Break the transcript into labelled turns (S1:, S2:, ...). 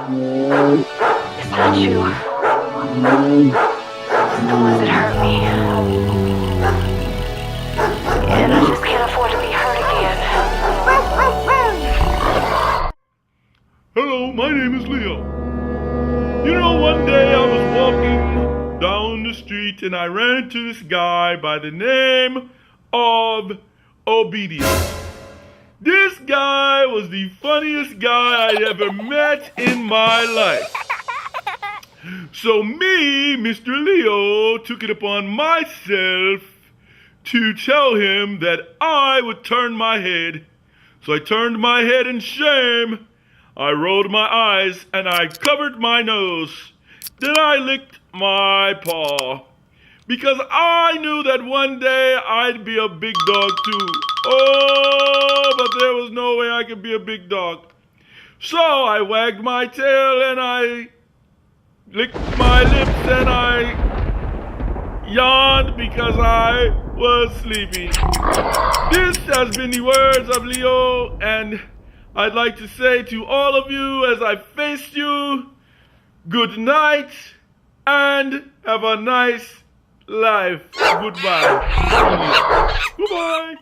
S1: It's not you. It's the ones that hurt me. And I just can't afford to be hurt again.
S2: Hello, my name is Leo. You know, one day I was walking down the street and I ran into this guy by the name of Obedience. This guy was the funniest guy I'd ever met in my life. So me, Mr. Leo, took it upon myself to tell him that I would turn my head. So I turned my head in shame. I rolled my eyes and I covered my nose. Then I licked my paw. Because I knew that one day I'd be a big dog too. Oh, but there was no way I could be a big dog. So I wagged my tail and I licked my lips and I yawned because I was sleepy. This has been the words of Leo, and I'd like to say to all of you as I face you, good night and have a nice life. Goodbye. Goodbye.